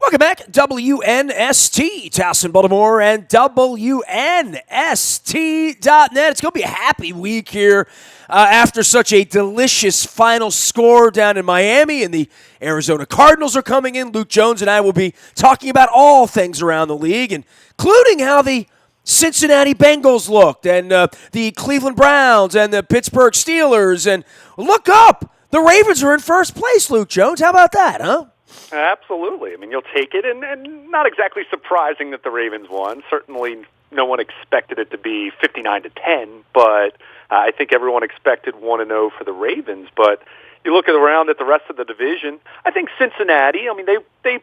Welcome back, WNST, Towson, Baltimore, and WNST.net. It's going to be a happy week here after such a delicious final score down in Miami, and the Arizona Cardinals are coming in. Luke Jones and I will be talking about all things around the league, including how the Cincinnati Bengals looked, and the Cleveland Browns, and the Pittsburgh Steelers. And look up, the Ravens are in first place, Luke Jones. How about that, huh? Absolutely. I mean, you'll take it, and not exactly surprising that the Ravens won. Certainly no one expected it to be 59-10, but I think everyone expected 1-0 for the Ravens. But you look around at the rest of the division, I think Cincinnati, I mean, they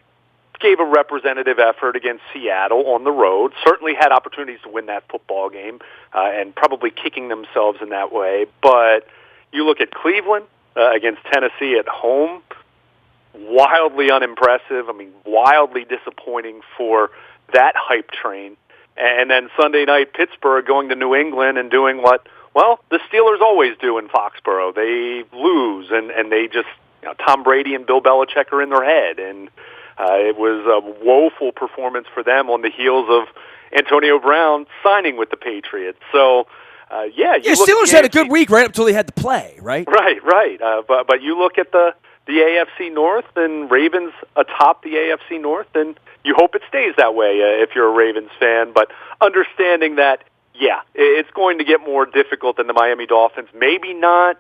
gave a representative effort against Seattle on the road, certainly had opportunities to win that football game, and probably kicking themselves in that way. But you look at Cleveland against Tennessee at home, wildly unimpressive. I mean, wildly disappointing for that hype train. And then Sunday night, Pittsburgh going to New England and doing what, well, the Steelers always do in Foxborough. They lose, and they just, Tom Brady and Bill Belichick are in their head. And it was a woeful performance for them on the heels of Antonio Brown signing with the Patriots. So, Steelers had a good week right up until they had to play, right? Right. But you look at the AFC North, and Ravens atop the AFC North, and you hope it stays that way if you're a Ravens fan. But understanding that, it's going to get more difficult than the Miami Dolphins. Maybe not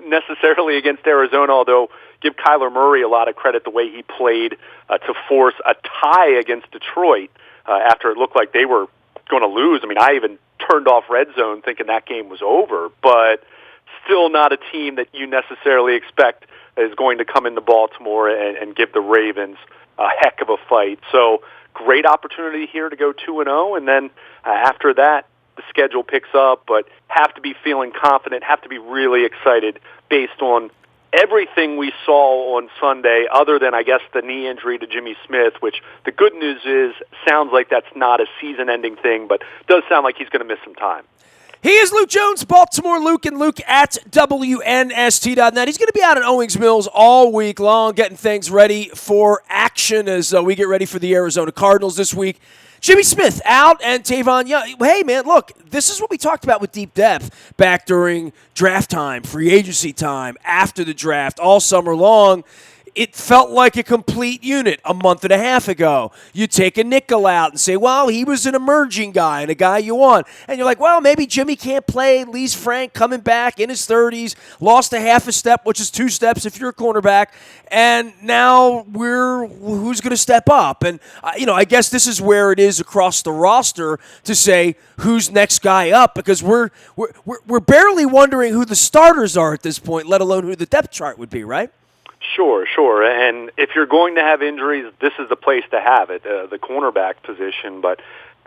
necessarily against Arizona, although give Kyler Murray a lot of credit the way he played to force a tie against Detroit after it looked like they were going to lose. I mean, I even turned off Red Zone thinking that game was over, but still not a team that you necessarily expect is going to come into Baltimore and give the Ravens a heck of a fight. So great opportunity here to go 2-0, and then after that, the schedule picks up, but have to be feeling confident, have to be really excited based on everything we saw on Sunday, other than, I guess, the knee injury to Jimmy Smith, which the good news is sounds like that's not a season-ending thing, but does sound like he's going to miss some time. He is Luke Jones, Baltimore Luke, and Luke at WNST.net. He's going to be out at Owings Mills all week long, getting things ready for action as we get ready for the Arizona Cardinals this week. Jimmy Smith out, and Tavon Young. Hey, man, look, this is what we talked about with deep depth back during draft time, free agency time, after the draft, all summer long. It felt like a complete unit a month and a half ago. You take a nickel out and say, well, he was an emerging guy and a guy you want. And you're like, well, maybe Jimmy can't play. Lee's Frank coming back in his 30s, lost a half a step, which is 2 steps if you're a cornerback. And now who's going to step up? And, I guess this is where it is across the roster to say who's next guy up, because we're barely wondering who the starters are at this point, let alone who the depth chart would be, right? Sure. And if you're going to have injuries, this is the place to have it, the cornerback position. But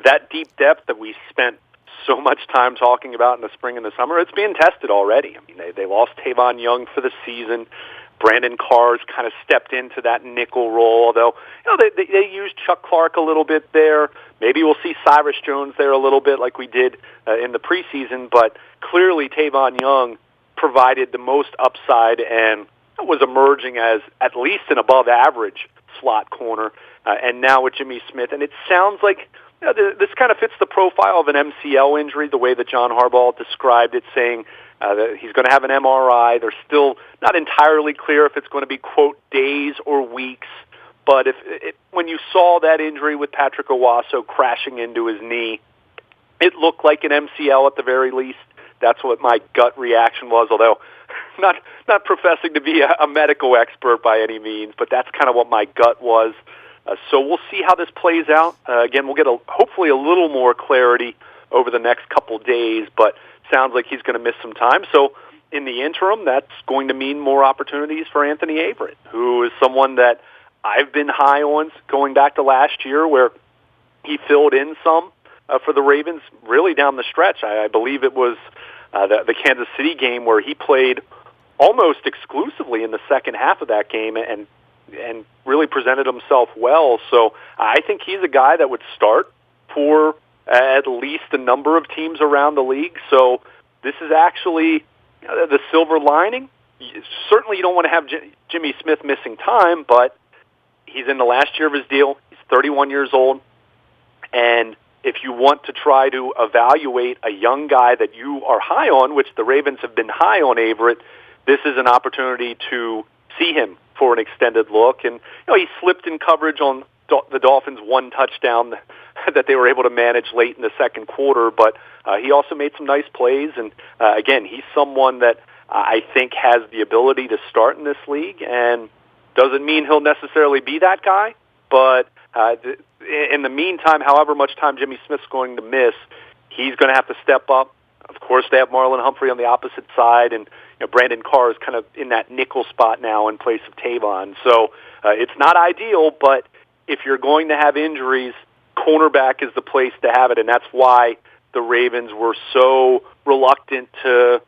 that deep depth that we spent so much time talking about in the spring and the summer, it's being tested already. I mean, they lost Tavon Young for the season. Brandon Carr's kind of stepped into that nickel role, although they used Chuck Clark a little bit there. Maybe we'll see Cyrus Jones there a little bit like we did in the preseason. But clearly Tavon Young provided the most upside and was emerging as at least an above-average slot corner, and now with Jimmy Smith. And it sounds like this kind of fits the profile of an MCL injury, the way that John Harbaugh described it, saying that he's going to have an MRI. They're still not entirely clear if it's going to be, quote, days or weeks. But when you saw that injury with Patrick Owasso crashing into his knee, it looked like an MCL at the very least. That's what my gut reaction was, although not professing to be a medical expert by any means, but that's kind of what my gut was. So we'll see how this plays out. Again, we'll get hopefully a little more clarity over the next couple days, but sounds like he's going to miss some time. So in the interim, that's going to mean more opportunities for Anthony Averett, who is someone that I've been high on going back to last year, where he filled in some for the Ravens really down the stretch. I believe it was the Kansas City game where he played almost exclusively in the second half of that game and really presented himself well. So I think he's a guy that would start for at least a number of teams around the league. So this is actually the silver lining. Certainly you don't want to have Jimmy Smith missing time, but he's in the last year of his deal. He's 31 years old. And if you want to try to evaluate a young guy that you are high on, which the Ravens have been high on Averett, this is an opportunity to see him for an extended look. And he slipped in coverage on the Dolphins' one touchdown that they were able to manage late in the second quarter, but he also made some nice plays. And again, he's someone that I think has the ability to start in this league, and doesn't mean he'll necessarily be that guy, but in the meantime, however much time Jimmy Smith's going to miss, he's going to have to step up. Of course, they have Marlon Humphrey on the opposite side, and Brandon Carr is kind of in that nickel spot now in place of Tavon. So it's not ideal, but if you're going to have injuries, cornerback is the place to have it, and that's why the Ravens were so reluctant to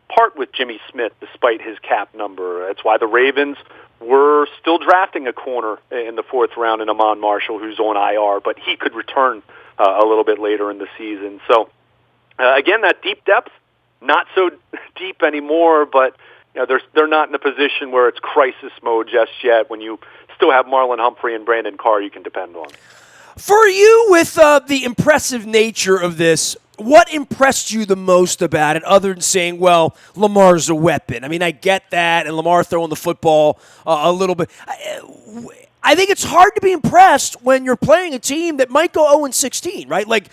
part with Jimmy Smith despite his cap number. That's why the Ravens were still drafting a corner in the fourth round in Amon Marshall, who's on IR, but he could return a little bit later in the season. So, again, that deep depth, not so deep anymore, but they're not in a position where it's crisis mode just yet when you still have Marlon Humphrey and Brandon Carr you can depend on. For you, with the impressive nature of this, what impressed you the most about it, other than saying, well, Lamar's a weapon? I mean, I get that, and Lamar throwing the football a little bit. I think it's hard to be impressed when you're playing a team that might go 0-16, right? Like,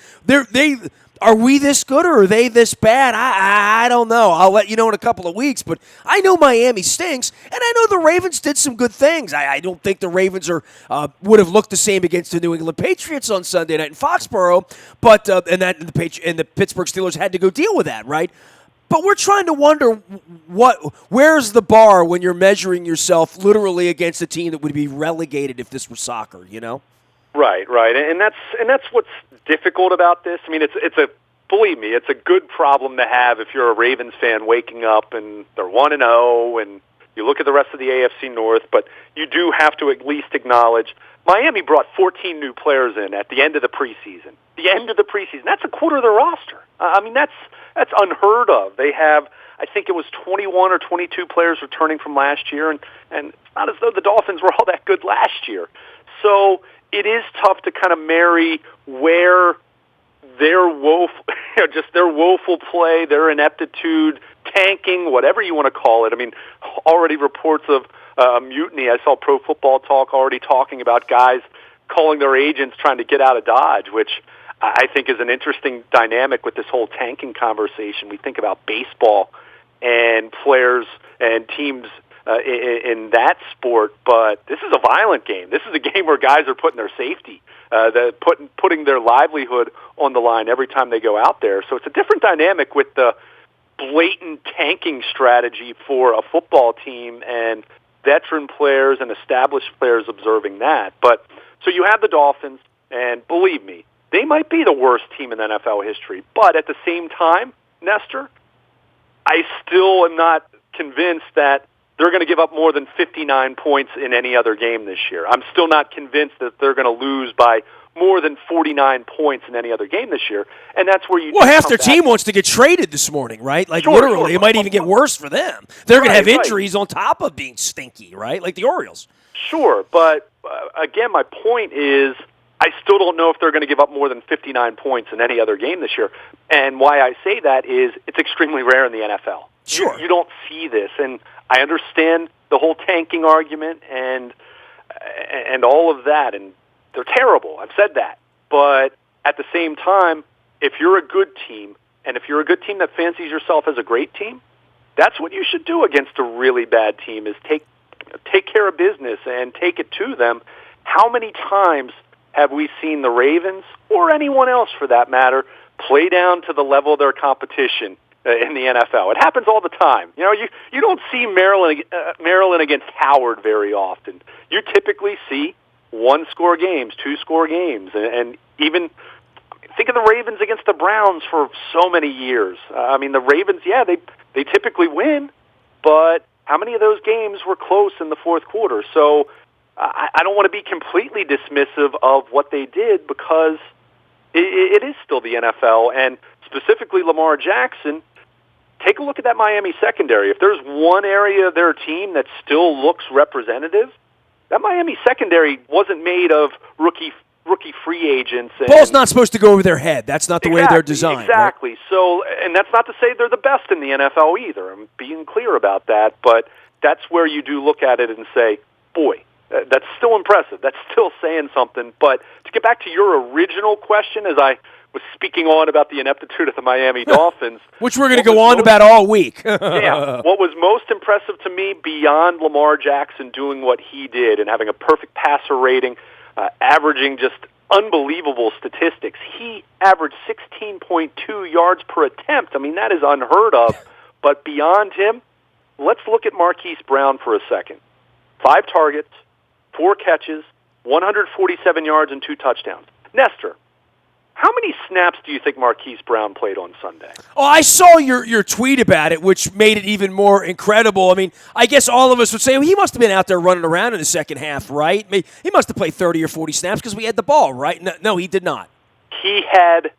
are we this good or are they this bad? I don't know. I'll let you know in a couple of weeks. But I know Miami stinks, and I know the Ravens did some good things. I don't think the Ravens would have looked the same against the New England Patriots on Sunday night in Foxborough, but and the Pittsburgh Steelers had to go deal with that, right? But we're trying to wonder where's the bar when you're measuring yourself literally against a team that would be relegated if this were soccer, Right, and that's what's difficult about this. I mean, believe me, it's a good problem to have if you're a Ravens fan waking up and they're 1-0 and you look at the rest of the AFC North, but you do have to at least acknowledge Miami brought 14 new players in at the end of the preseason. The end of the preseason, that's a quarter of their roster. I mean, that's unheard of. They have, I think it was 21 or 22 players returning from last year, and it's not as though the Dolphins were all that good last year. So it is tough to kind of marry where their woeful play, their ineptitude, tanking, whatever you want to call it. I mean, already reports of mutiny. I saw Pro Football Talk already talking about guys calling their agents trying to get out of Dodge, which I think is an interesting dynamic with this whole tanking conversation. We think about baseball and players and teams in that sport, but this is a violent game. This is a game where guys are putting their safety, putting their livelihood on the line every time they go out there. So it's a different dynamic with the blatant tanking strategy for a football team and veteran players and established players observing that. But so you have the Dolphins, and believe me, they might be the worst team in NFL history. But at the same time, Nestor, I still am not convinced that they're going to give up more than 59 points in any other game this year. I'm still not convinced that they're going to lose by more than 49 points in any other game this year. And that's where you... Well, half their team wants to get traded this morning, right? Like, literally, it might even get worse for them. They're going to have injuries on top of being stinky, right? Like the Orioles. Sure, but again, my point is I still don't know if they're going to give up more than 59 points in any other game this year. And why I say that is it's extremely rare in the NFL. Sure. You don't see this, and I understand the whole tanking argument and all of that, and they're terrible. I've said that. But at the same time, if you're a good team, and if you're a good team that fancies yourself as a great team, that's what you should do against a really bad team, is take care of business and take it to them. How many times have we seen the Ravens, or anyone else for that matter, play down to the level of their competition in the NFL? It happens all the time. You don't see Maryland against Howard very often. You typically see one-score games, two-score games, and even think of the Ravens against the Browns for so many years. I mean, the Ravens, yeah, they typically win, but how many of those games were close in the fourth quarter? So I don't want to be completely dismissive of what they did, because it is still the NFL, and specifically Lamar Jackson. Take a look at that Miami secondary. If there's one area of their team that still looks representative, that Miami secondary wasn't made of rookie free agents. And ball's not supposed to go over their head. That's not the way they're designed. Exactly. Right? So, and that's not to say they're the best in the NFL either. I'm being clear about that. But that's where you do look at it and say, boy, that's still impressive. That's still saying something. But to get back to your original question, as I was speaking on about the ineptitude of the Miami Dolphins, which we're going to go on about all week. Yeah. What was most impressive to me beyond Lamar Jackson doing what he did and having a perfect passer rating, averaging just unbelievable statistics. He averaged 16.2 yards per attempt. I mean, that is unheard of. But beyond him, let's look at Marquise Brown for a second. 5 targets, 4 catches, 147 yards, and 2 touchdowns. Nestor, how many snaps do you think Marquise Brown played on Sunday? Oh, I saw your tweet about it, which made it even more incredible. I mean, I guess all of us would say, well, he must have been out there running around in the second half, right? He must have played 30 or 40 snaps because we had the ball, right? No, he did not. He had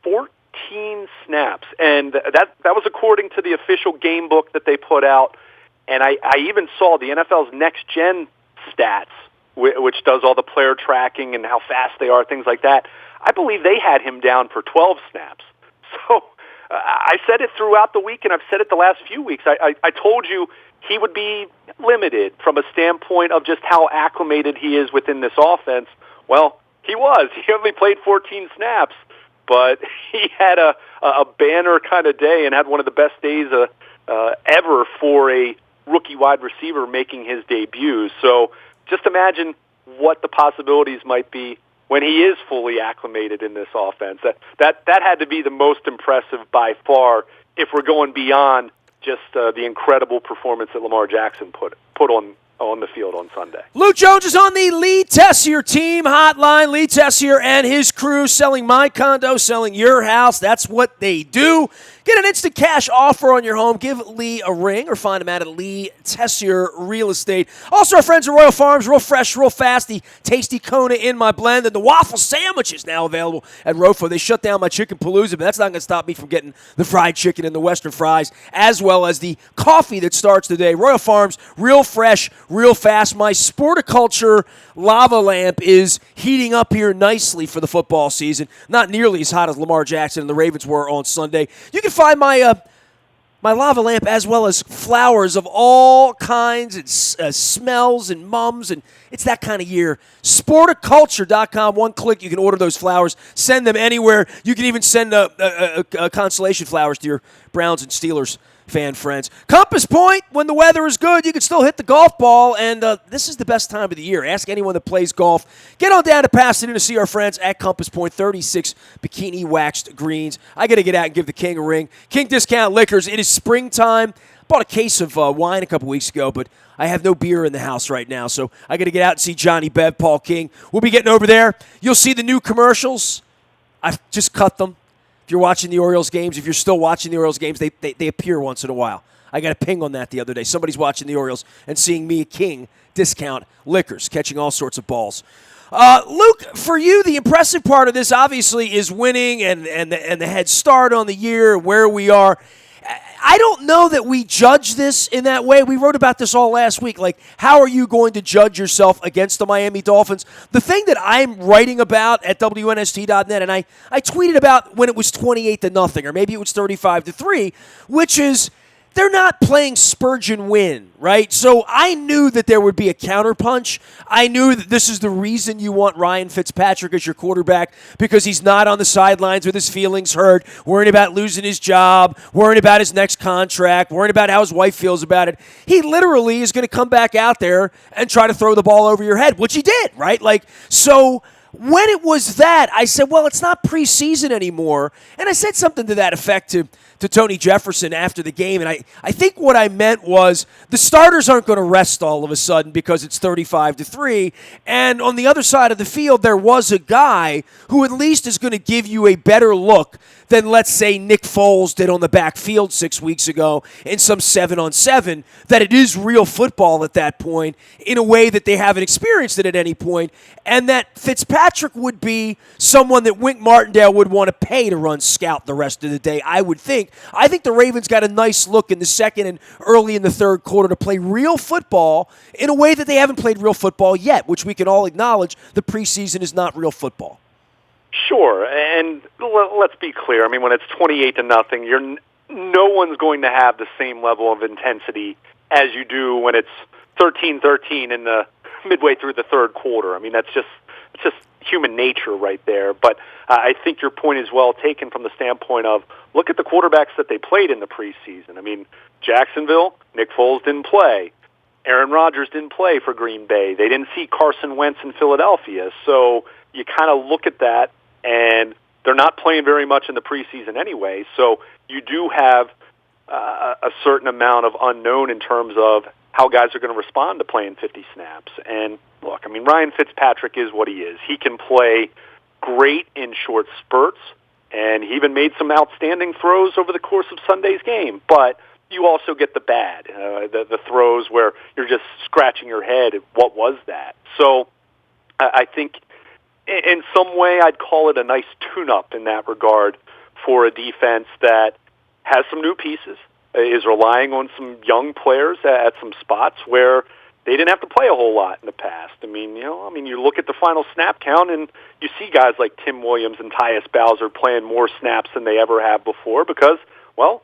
14 snaps, and that was according to the official game book that they put out. And I even saw the NFL's next-gen stats, which does all the player tracking and how fast they are, things like that. I believe they had him down for 12 snaps. So I said it throughout the week, and I've said it the last few weeks. I told you he would be limited from a standpoint of just how acclimated he is within this offense. Well, he was. He only played 14 snaps, but he had a banner kind of day and had one of the best days ever for a rookie wide receiver making his debut. So just imagine what the possibilities might be when he is fully acclimated in this offense. That had to be the most impressive by far if we're going beyond just the incredible performance that Lamar Jackson put on the field on Sunday. Luke Jones is on the Lee Tessier team hotline. Lee Tessier and his crew selling my condo, selling your house. That's what they do. Get an instant cash offer on your home. Give Lee a ring or find him out at Lee Tessier Real Estate. Also, our friends at Royal Farms, real fresh, real fast. The tasty Kona in my blend and the waffle sandwich is now available at Rofo. They shut down my Chicken Palooza, but that's not going to stop me from getting the fried chicken and the Western fries, as well as the coffee that starts the day. Royal Farms, real fresh, real fast. My Sporticulture lava lamp is heating up here nicely for the football season. Not nearly as hot as Lamar Jackson and the Ravens were on Sunday. You can find my lava lamp as well as flowers of all kinds and smells and mums, and it's that kind of year. Sporticulture.com. One click, you can order those flowers, send them anywhere. You can even send a consolation flowers to your Browns and Steelers fan friends. Compass Point, when the weather is good, you can still hit the golf ball, and this is the best time of the year. Ask anyone that plays golf. Get on down to Pasadena to see our friends at Compass Point, 36 bikini waxed greens. I got to get out and give the King a ring. King Discount Liquors, it is springtime. Bought a case of wine a couple weeks ago, but I have no beer in the house right now, so I got to get out and see Johnny Bev, Paul King. We'll be getting over there. You'll see the new commercials. I've just cut them. If you're watching the Orioles games, if you're still watching the Orioles games, they appear once in a while. I got a ping on that the other day. Somebody's watching the Orioles and seeing me, King Discount Liquors, catching all sorts of balls. Luke, for you, the impressive part of this obviously is winning and the head start on the year, where we are. I don't know that we judge this in that way. We wrote about this all last week. Like, how are you going to judge yourself against the Miami Dolphins? The thing that I'm writing about at WNST.net, and I tweeted about when it was 28-0, or maybe it was 35-3, which is they're not playing Spurgeon win, right? So I knew that there would be a counterpunch. I knew that this is the reason you want Ryan Fitzpatrick as your quarterback, because he's not on the sidelines with his feelings hurt, worrying about losing his job, worrying about his next contract, worrying about how his wife feels about it. He literally is going to come back out there and try to throw the ball over your head, which he did, right? So when it was that, I said, well, it's not preseason anymore. And I said something to that effect to Tony Jefferson after the game. And I think what I meant was the starters aren't going to rest all of a sudden because it's 35-3. And on the other side of the field, there was a guy who at least is going to give you a better look than, let's say, Nick Foles did on the backfield 6 weeks ago in some 7-on-7, that it is real football at that point in a way that they haven't experienced it at any point, and that Fitzpatrick would be someone that Wink Martindale would want to pay to run scout the rest of the day, I would think. I think the Ravens got a nice look in the second and early in the third quarter to play real football in a way that they haven't played real football yet, which we can all acknowledge the preseason is not real football. Sure, and let's be clear. I mean, when it's 28-0, no one's going to have the same level of intensity as you do when it's 13-13 in the midway through the third quarter. I mean, it's just human nature right there. But I think your point is well taken from the standpoint of look at the quarterbacks that they played in the preseason. I mean, Jacksonville, Nick Foles didn't play. Aaron Rodgers didn't play for Green Bay. They didn't see Carson Wentz in Philadelphia. So you kind of look at that, and they're not playing very much in the preseason anyway. So you do have a certain amount of unknown in terms of how guys are going to respond to playing 50 snaps. And look, I mean, Ryan Fitzpatrick is what he is. He can play great in short spurts, and he even made some outstanding throws over the course of Sunday's game. But you also get the bad, the throws where you're just scratching your head at what was that. So I think in some way I'd call it a nice tune-up in that regard for a defense that has some new pieces, is relying on some young players at some spots where they didn't have to play a whole lot in the past. I mean, you look at the final snap count and you see guys like Tim Williams and Tyus Bowser playing more snaps than they ever have before because, well,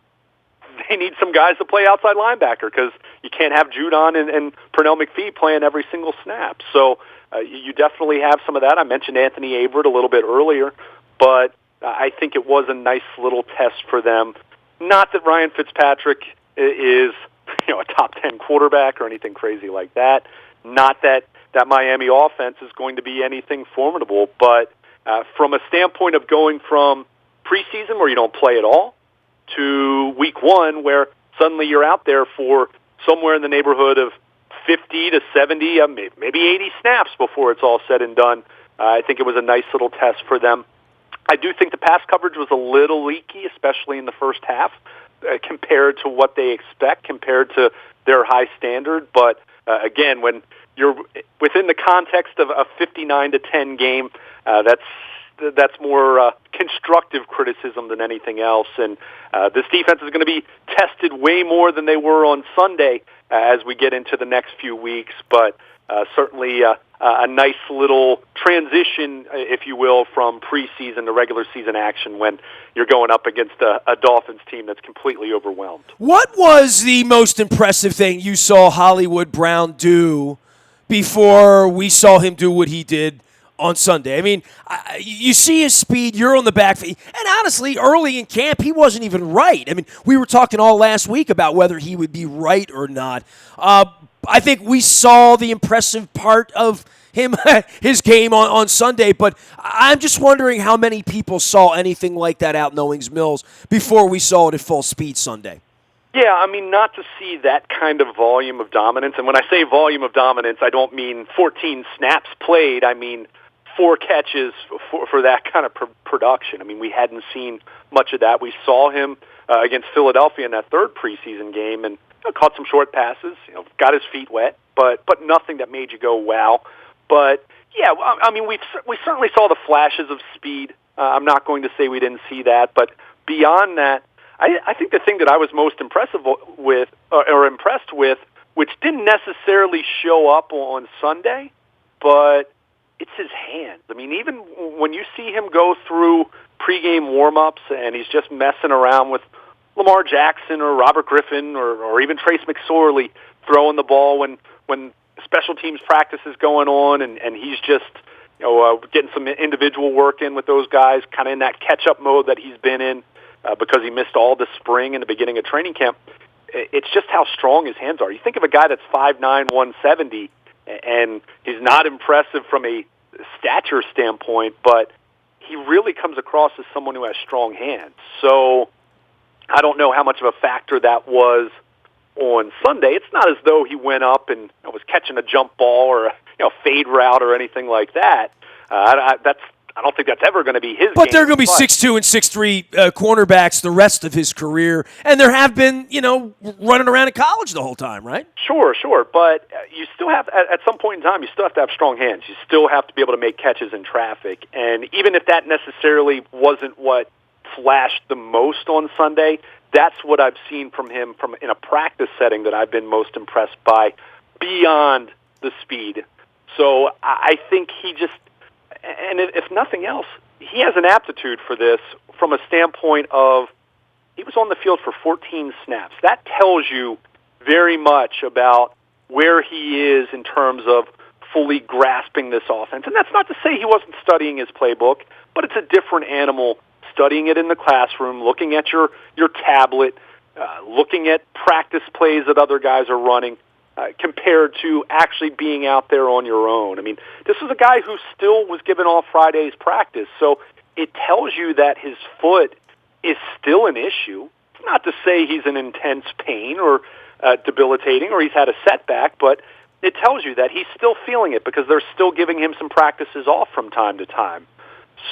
they need some guys to play outside linebacker because you can't have Judon and Pernell McPhee playing every single snap. So you definitely have some of that. I mentioned Anthony Averett a little bit earlier, but I think it was a nice little test for them. Not that Ryan Fitzpatrick is a top 10 quarterback or anything crazy like that. Not that Miami offense is going to be anything formidable, but from a standpoint of going from preseason where you don't play at all to week one where suddenly you're out there for somewhere in the neighborhood of 50 to 70, maybe 80 snaps before it's all said and done. I think it was a nice little test for them. I do think the pass coverage was a little leaky, especially in the first half, compared to what they expect, compared to their high standard. But again, when you're within the context of a 59-10 game, that's more constructive criticism than anything else. And this defense is going to be tested way more than they were on Sunday as we get into the next few weeks. But certainly a nice little transition, if you will, from preseason to regular season action when you're going up against a Dolphins team that's completely overwhelmed. What was the most impressive thing you saw Hollywood Brown do before we saw him do what he did on Sunday? I mean, you see his speed, you're on the back, and honestly, early in camp, he wasn't even right. I mean, we were talking all last week about whether he would be right or not. I think we saw the impressive part of him, his game on Sunday, but I'm just wondering how many people saw anything like that out in Owings Mills before we saw it at full speed Sunday. Yeah, I mean, not to see that kind of volume of dominance, and when I say volume of dominance, I don't mean 14 snaps played, I mean 4 catches for that kind of production. I mean, we hadn't seen much of that. We saw him against Philadelphia in that third preseason game and caught some short passes, got his feet wet, but nothing that made you go, wow. But, yeah, I mean, we certainly saw the flashes of speed. I'm not going to say we didn't see that, but beyond that, I think the thing that I was most impressed with, which didn't necessarily show up on Sunday, but it's his hands. I mean, even when you see him go through pregame warm-ups and he's just messing around with Lamar Jackson or Robert Griffin or even Trace McSorley throwing the ball when special teams practice is going on and he's just getting some individual work in with those guys, kind of in that catch-up mode that he's been in because he missed all the spring and the beginning of training camp. It's just how strong his hands are. You think of a guy that's 5'9", 170, and he's not impressive from a stature standpoint, but he really comes across as someone who has strong hands. So I don't know how much of a factor that was on Sunday. It's not as though he went up and was catching a jump ball or a fade route or anything like that. I don't think that's ever going to be his game. But there are going to be 6'2" and 6'3" cornerbacks the rest of his career, and there have been, running around in college the whole time, right? Sure. But you still have, at some point in time, you still have to have strong hands. You still have to be able to make catches in traffic. And even if that necessarily wasn't what flashed the most on Sunday, that's what I've seen from him in a practice setting that I've been most impressed by beyond the speed. So I think he just, and if nothing else, he has an aptitude for this from a standpoint of he was on the field for 14 snaps. That tells you very much about where he is in terms of fully grasping this offense. And that's not to say he wasn't studying his playbook, but it's a different animal studying it in the classroom, looking at your tablet, looking at practice plays that other guys are running, compared to actually being out there on your own. I mean, this is a guy who still was given off Friday's practice, so it tells you that his foot is still an issue. Not to say he's in intense pain or debilitating or he's had a setback, but it tells you that he's still feeling it because they're still giving him some practices off from time to time.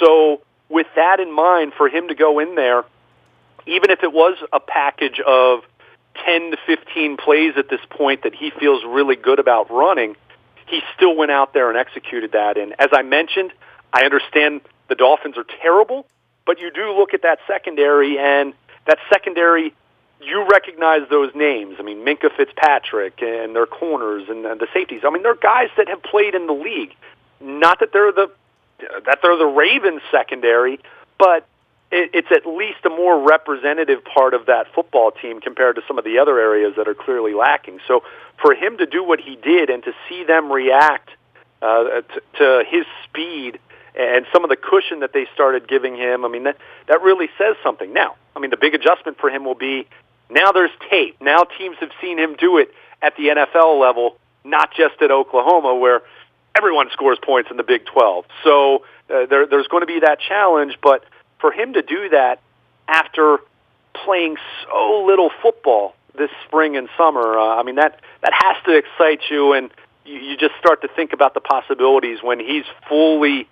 So with that in mind, for him to go in there, even if it was a package of 10 to 15 plays at this point that he feels really good about running, he still went out there and executed that. And as I mentioned, I understand the Dolphins are terrible, but you do look at that secondary, and that secondary, you recognize those names. I mean, Minka Fitzpatrick and their corners and the safeties. I mean, they're guys that have played in the league. Not that they're the Ravens secondary, but it's at least a more representative part of that football team compared to some of the other areas that are clearly lacking. So for him to do what he did and to see them react to his speed and some of the cushion that they started giving him, I mean, that really says something. Now, I mean, the big adjustment for him will be now there's tape. Now teams have seen him do it at the NFL level, not just at Oklahoma, where everyone scores points in the Big 12. So there's going to be that challenge, but for him to do that after playing so little football this spring and summer, I mean, that has to excite you, and you just start to think about the possibilities when he's fully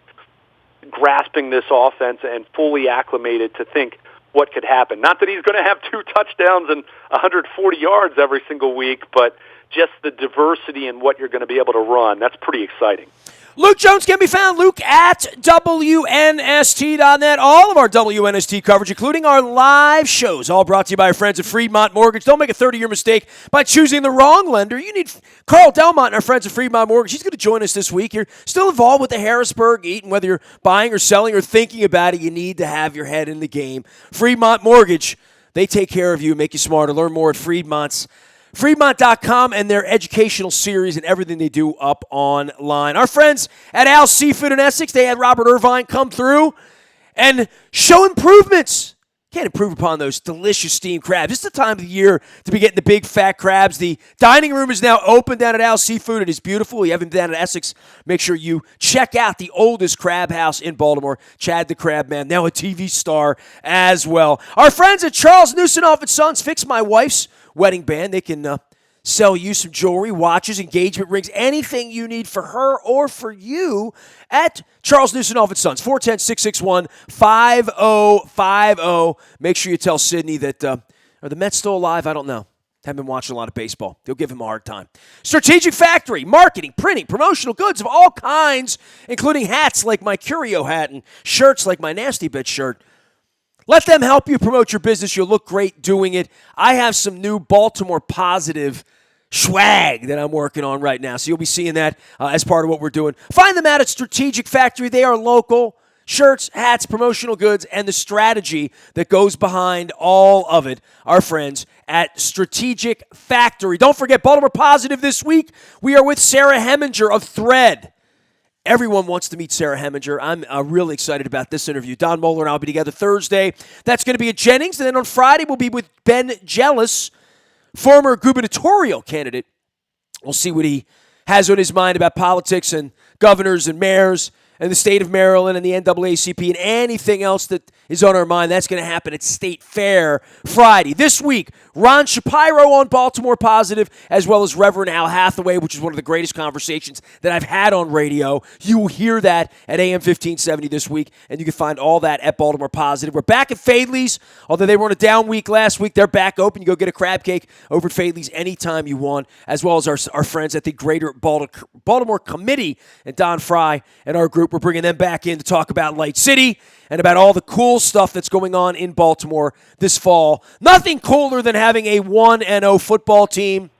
grasping this offense and fully acclimated to think what could happen. Not that he's going to have 2 touchdowns and 140 yards every single week, but just the diversity in what you're going to be able to run. That's pretty exciting. Luke Jones can be found, Luke, at WNST.net. All of our WNST coverage, including our live shows, all brought to you by our friends at Fremont Mortgage. Don't make a 30-year mistake by choosing the wrong lender. You need Carl Delmont and our friends at Fremont Mortgage. He's going to join us this week. You're still involved with the Harrisburg Eat, and whether you're buying or selling or thinking about it, you need to have your head in the game. Fremont Mortgage, they take care of you, make you smarter. Learn more at Fremont.com and their educational series and everything they do up online. Our friends at Al's Seafood in Essex, they had Robert Irvine come through and show improvements. Can't improve upon those delicious steamed crabs. It's the time of the year to be getting the big fat crabs. The dining room is now open down at Al's Seafood. It is beautiful. You haven't been down at Essex, make sure you check out the oldest crab house in Baltimore, Chad the Crab Man, now a TV star as well. Our friends at Charles Newsonoff & Sons, Fix My Wife's Wedding Band. They can sell you some jewelry, watches, engagement rings, anything you need for her or for you at Charles Newsonoff & Sons, 410-661-5050. Make sure you tell Sydney that, are the Mets still alive? I don't know. Haven't been watching a lot of baseball. They'll give him a hard time. Strategic Factory, marketing, printing, promotional goods of all kinds, including hats like my Curio hat and shirts like my Nasty Bit shirt. Let them help you promote your business. You'll look great doing it. I have some new Baltimore positive swag that I'm working on right now, so you'll be seeing that as part of what we're doing. Find them out at Strategic Factory. They are local. Shirts, hats, promotional goods, and the strategy that goes behind all of it. Our friends at Strategic Factory. Don't forget, Baltimore Positive this week. We are with Sarah Heminger of Thread. Everyone wants to meet Sarah Heminger. I'm really excited about this interview. Don Moeller and I will be together Thursday. That's going to be at Jennings. And then on Friday, we'll be with Ben Jealous, former gubernatorial candidate. We'll see what he has on his mind about politics and governors and mayors and the state of Maryland and the NAACP and anything else that is on our mind. That's going to happen at State Fair Friday. This week, Ron Shapiro on Baltimore Positive, as well as Reverend Al Hathaway, which is one of the greatest conversations that I've had on radio. You will hear that at AM 1570 this week, and you can find all that at Baltimore Positive. We're back at Fadley's, although they were on a down week last week. They're back open. You go get a crab cake over at Fadley's anytime you want, as well as our friends at the Greater Baltimore Committee and Don Fry and our group. We're bringing them back in to talk about Light City and about all the cool stuff that's going on in Baltimore this fall. Nothing cooler than having a 1-0 football team.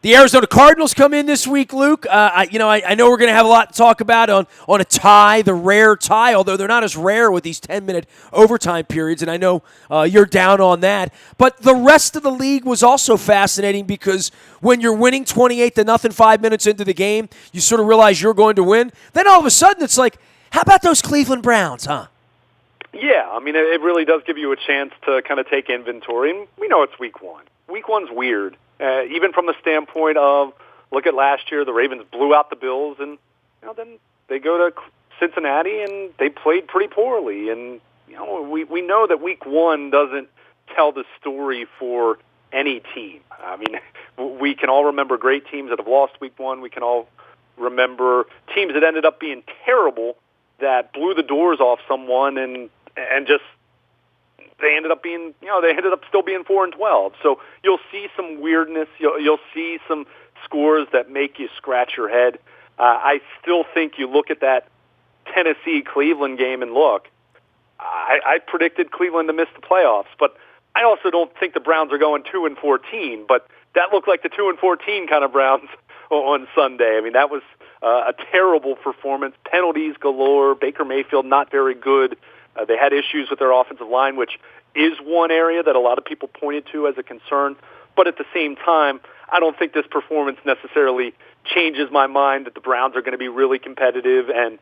The Arizona Cardinals come in this week, Luke. I know we're going to have a lot to talk about on a tie, the rare tie, although they're not as rare with these 10-minute overtime periods, and I know you're down on that. But the rest of the league was also fascinating because when you're winning 28-0 5 minutes into the game, you sort of realize you're going to win. Then all of a sudden it's like, how about those Cleveland Browns, huh? Yeah, I mean, it really does give you a chance to kind of take inventory, and we know it's week one. Week one's weird. Even from the standpoint of, look at last year, the Ravens blew out the Bills, and then they go to Cincinnati and they played pretty poorly. And we know that week one doesn't tell the story for any team. I mean, we can all remember great teams that have lost week one. We can all remember teams that ended up being terrible that blew the doors off someone and just. They ended up being, they ended up still being 4-12. So you'll see some weirdness. You'll see some scores that make you scratch your head. I still think you look at that Tennessee-Cleveland game and look, I predicted Cleveland to miss the playoffs, but I also don't think the Browns are going 2-14. But that looked like the 2-14 kind of Browns on Sunday. I mean, that was a terrible performance. Penalties galore. Baker Mayfield not very good. They had issues with their offensive line, which is one area that a lot of people pointed to as a concern. But at the same time, I don't think this performance necessarily changes my mind that the Browns are going to be really competitive, and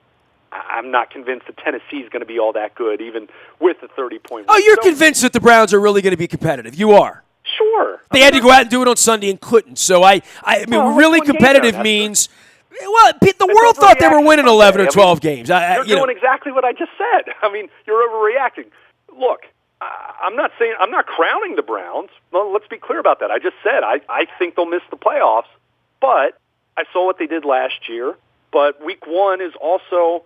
I'm not convinced that Tennessee is going to be all that good, even with the 30-point win. Oh, you're convinced that the Browns are really going to be competitive. You are. Sure. They had to go out and do it on Sunday and couldn't. So, I mean, really competitive means... Well, the world thought they were winning 11 or 12 games. You're doing exactly what I just said. I mean, you're overreacting. Look, I'm not crowning the Browns. Well, let's be clear about that. I just said I think they'll miss the playoffs, but I saw what they did last year. But week one is also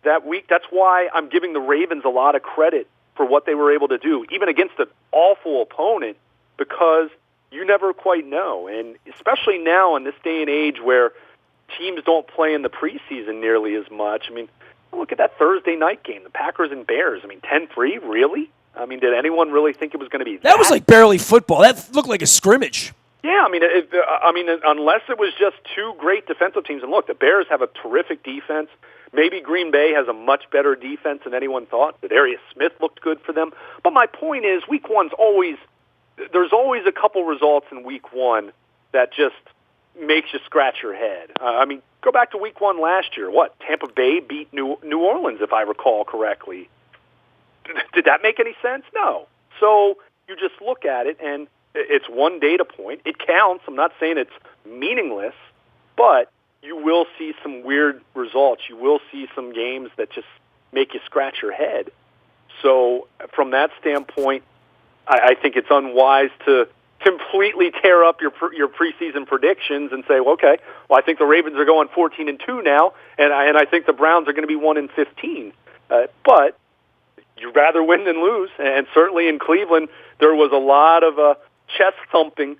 that week. That's why I'm giving the Ravens a lot of credit for what they were able to do, even against an awful opponent, because you never quite know. And especially now in this day and age where teams don't play in the preseason nearly as much. I mean, look at that Thursday night game, the Packers and Bears. I mean, 10-3, really? I mean, did anyone really think it was going to be that? That was like barely football. That looked like a scrimmage. Yeah, I mean, unless it was just two great defensive teams. And look, the Bears have a terrific defense. Maybe Green Bay has a much better defense than anyone thought. Darius Smith looked good for them. But my point is, week one's there's always a couple results in week one that just makes you scratch your head. I mean, go back to week one last year. What? Tampa Bay beat New Orleans, if I recall correctly. Did that make any sense? No. So you just look at it, and it's one data point. It counts. I'm not saying it's meaningless, but you will see some weird results. You will see some games that just make you scratch your head. So from that standpoint, I think it's unwise to completely tear up your preseason predictions and say, well, okay, I think the Ravens are going 14-2 now, and I think the Browns are going to be 1-15. But you'd rather win than lose, and certainly in Cleveland there was a lot of chest thumping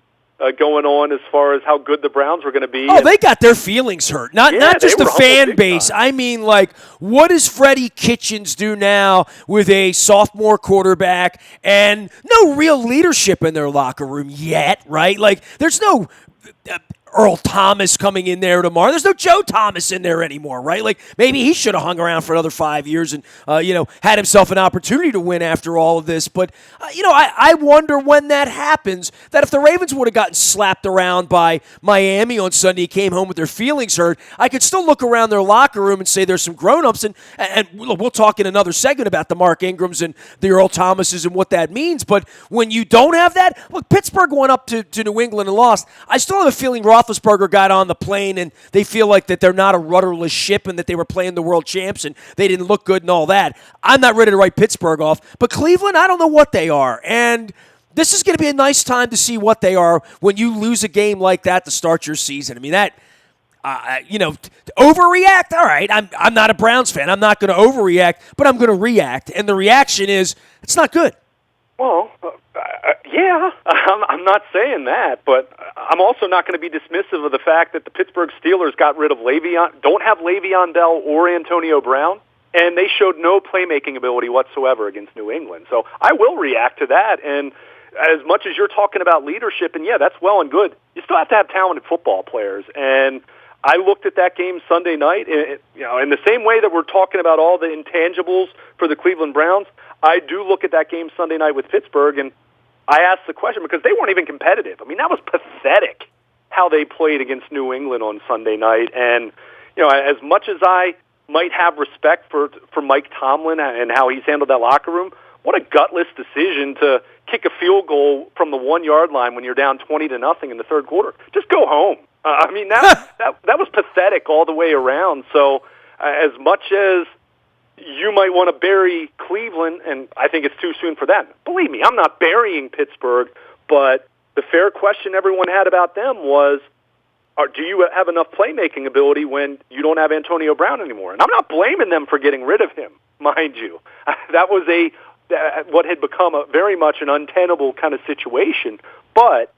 going on as far as how good the Browns were going to be. Oh, they got their feelings hurt. Not just the fan base. I mean, like, what does Freddie Kitchens do now with a sophomore quarterback and no real leadership in their locker room yet, right? Like, there's no Earl Thomas coming in there tomorrow. There's no Joe Thomas in there anymore, right? Like, maybe he should have hung around for another 5 years and, had himself an opportunity to win after all of this. But, I wonder when that happens, that if the Ravens would have gotten slapped around by Miami on Sunday, came home with their feelings hurt, I could still look around their locker room and say there's some grown-ups, and we'll talk in another segment about the Mark Ingrams and the Earl Thomases and what that means. But when you don't have that, look, Pittsburgh went up to New England and lost. I still have a feeling Roethlisberger got on the plane and they feel like that they're not a rudderless ship and that they were playing the world champs and they didn't look good and all that. I'm not ready to write Pittsburgh off. But Cleveland, I don't know what they are. And this is going to be a nice time to see what they are when you lose a game like that to start your season. I mean, that, overreact, all right. I'm not a Browns fan. I'm not going to overreact, but I'm going to react. And the reaction is, it's not good. Well, yeah, I'm not saying that, but I'm also not going to be dismissive of the fact that the Pittsburgh Steelers got rid of don't have Le'Veon Bell or Antonio Brown, and they showed no playmaking ability whatsoever against New England. So I will react to that, and as much as you're talking about leadership, and yeah, that's well and good, you still have to have talented football players, and I looked at that game Sunday night, in the same way that we're talking about all the intangibles for the Cleveland Browns, I do look at that game Sunday night with Pittsburgh, and I asked the question because they weren't even competitive. I mean, that was pathetic how they played against New England on Sunday night. And, as much as I might have respect for Mike Tomlin and how he's handled that locker room, what a gutless decision to kick a field goal from the 1-yard line when you're down 20-0 in the third quarter. Just go home. I mean, that was pathetic all the way around. So as much as you might want to bury Cleveland, and I think it's too soon for them. Believe me, I'm not burying Pittsburgh, but the fair question everyone had about them was, do you have enough playmaking ability when you don't have Antonio Brown anymore? And I'm not blaming them for getting rid of him, mind you. That was what had become very much an untenable kind of situation, but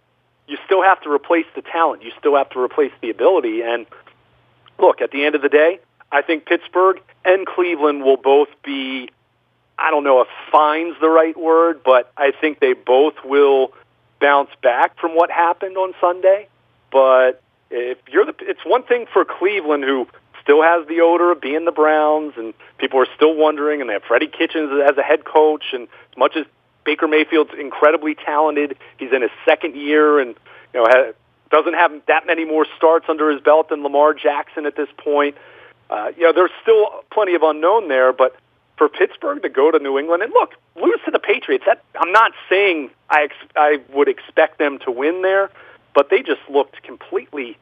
you still have to replace the talent. You still have to replace the ability. And look, at the end of the day, I think Pittsburgh and Cleveland will both be, I don't know if fine's the right word, but I think they both will bounce back from what happened on Sunday. But it's one thing for Cleveland, who still has the odor of being the Browns, and people are still wondering, and they have Freddie Kitchens as a head coach, and as much as Baker Mayfield's incredibly talented, he's in his second year, and doesn't have that many more starts under his belt than Lamar Jackson at this point. There's still plenty of unknown there, but for Pittsburgh to go to New England and lose to the Patriots, I'm not saying I would expect them to win there, but they just looked completely,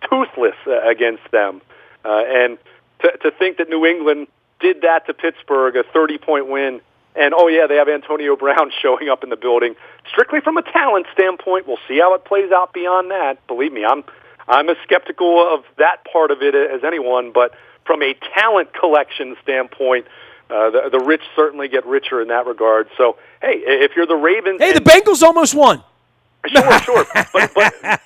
toothless against them. And to think that New England did that to Pittsburgh, a 30-point win, and they have Antonio Brown showing up in the building. Strictly from a talent standpoint, we'll see how it plays out beyond that. Believe me, I'm as skeptical of that part of it as anyone, but from a talent collection standpoint, the rich certainly get richer in that regard. So, hey, if you're the Ravens... Hey, the Bengals almost won. Sure. But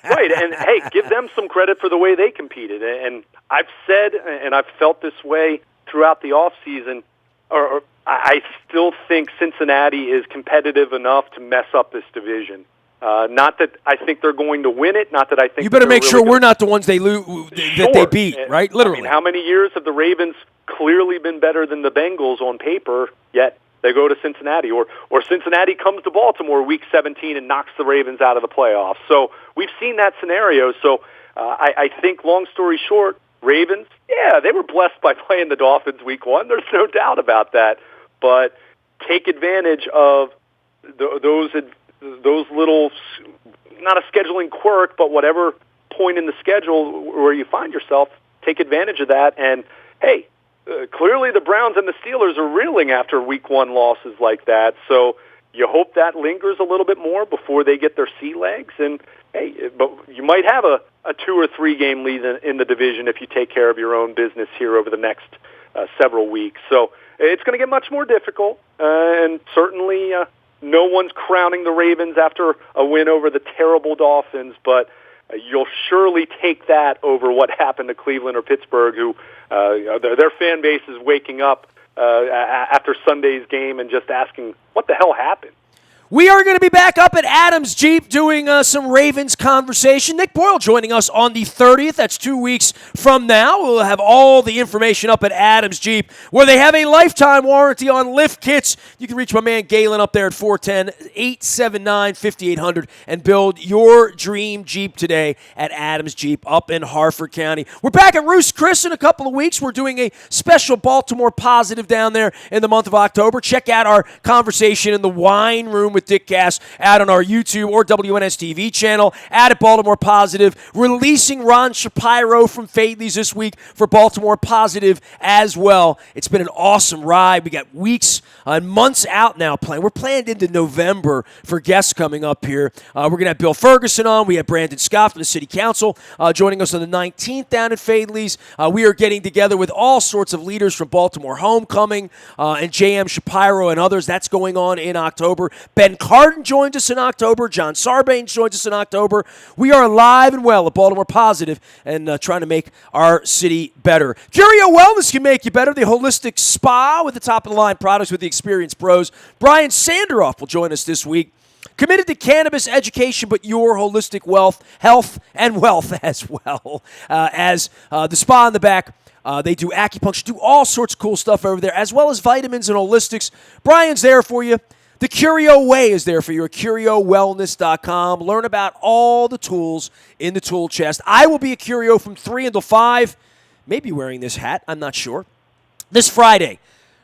right, and hey, give them some credit for the way they competed. And I've said, and I've felt this way throughout the offseason, or I still think Cincinnati is competitive enough to mess up this division. Not that I think they're going to win it. Not that I think you better make sure we're not the ones they beat, right? Literally. How many years have the Ravens clearly been better than the Bengals on paper? Yet they go to Cincinnati, or Cincinnati comes to Baltimore Week 17 and knocks the Ravens out of the playoffs. So we've seen that scenario. So I think, long story short, Ravens, they were blessed by playing the Dolphins Week 1. There's no doubt about that. But take advantage of those little, not a scheduling quirk, but whatever point in the schedule where you find yourself, take advantage of that. And, hey, clearly the Browns and the Steelers are reeling after Week 1 losses like that. So you hope that lingers a little bit more before they get their sea legs. And, hey, but you might have a 2 or 3 game lead in the division if you take care of your own business here over the next several weeks. So it's going to get much more difficult, and certainly no one's crowning the Ravens after a win over the terrible Dolphins, but you'll surely take that over what happened to Cleveland or Pittsburgh, who their fan base is waking up after Sunday's game and just asking, what the hell happened? We are going to be back up at Adams Jeep doing some Ravens conversation. Nick Boyle joining us on the 30th. That's 2 weeks from now. We'll have all the information up at Adams Jeep, where they have a lifetime warranty on lift kits. You can reach my man Galen up there at 410-879-5800 and build your dream Jeep today at Adams Jeep up in Harford County. We're back at Roost Chris in a couple of weeks. We're doing a special Baltimore Positive down there in the month of October. Check out our conversation in the wine room with Dick Cass out on our YouTube or WNS TV channel, at Baltimore Positive. Releasing Ron Shapiro from Fadley's this week for Baltimore Positive as well. It's been an awesome ride. We got weeks and months out now playing. We're planned into November for guests coming up here. We're going to have Bill Ferguson on. We have Brandon Scott from the City Council joining us on the 19th down at Fadley's. We are getting together with all sorts of leaders from Baltimore Homecoming and J.M. Shapiro and others. That's going on in October. Ben Cardin joins us in October. John Sarbanes joins us in October. We are alive and well at Baltimore Positive and trying to make our city better. Curio Wellness can make you better. The holistic spa with the top-of-the-line products with the experienced pros. Brian Sanderoff will join us this week. Committed to cannabis education, but your holistic health and wealth as well. As the spa in the back, they do acupuncture, do all sorts of cool stuff over there, as well as vitamins and holistics. Brian's there for you. The Curio Way is there for you at CurioWellness.com. Learn about all the tools in the tool chest. I will be at Curio from 3 until 5. Maybe wearing this hat. I'm not sure. This Friday,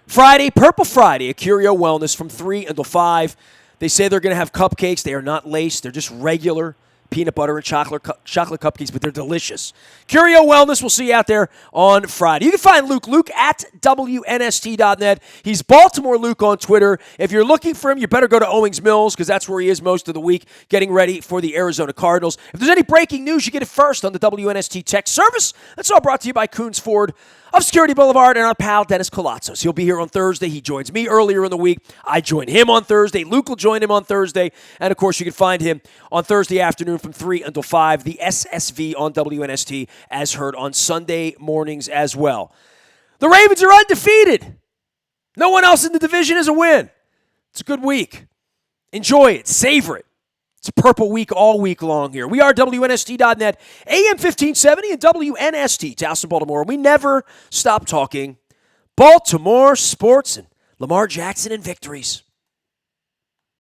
Purple Friday at Curio Wellness from 3 until 5. They say they're going to have cupcakes. They are not laced. They're just regular peanut butter and chocolate cupcakes, but they're delicious. Curio Wellness, we'll see you out there on Friday. You can find Luke at WNST.net. He's Baltimore Luke on Twitter. If you're looking for him, you better go to Owings Mills because that's where he is most of the week, getting ready for the Arizona Cardinals. If there's any breaking news, you get it first on the WNST Text Service. That's all brought to you by Coons Ford of Security Boulevard and our pal Dennis Colatzos. He'll be here on Thursday. He joins me earlier in the week. I join him on Thursday. Luke will join him on Thursday. And, of course, you can find him on Thursday afternoon from 3 until 5, the SSV on WNST, as heard on Sunday mornings as well. The Ravens are undefeated. No one else in the division has a win. It's a good week. Enjoy it. Savor it. It's a purple week all week long here. We are WNST.net, AM 1570 and WNST, Towson, Baltimore. We never stop talking Baltimore sports and Lamar Jackson and victories.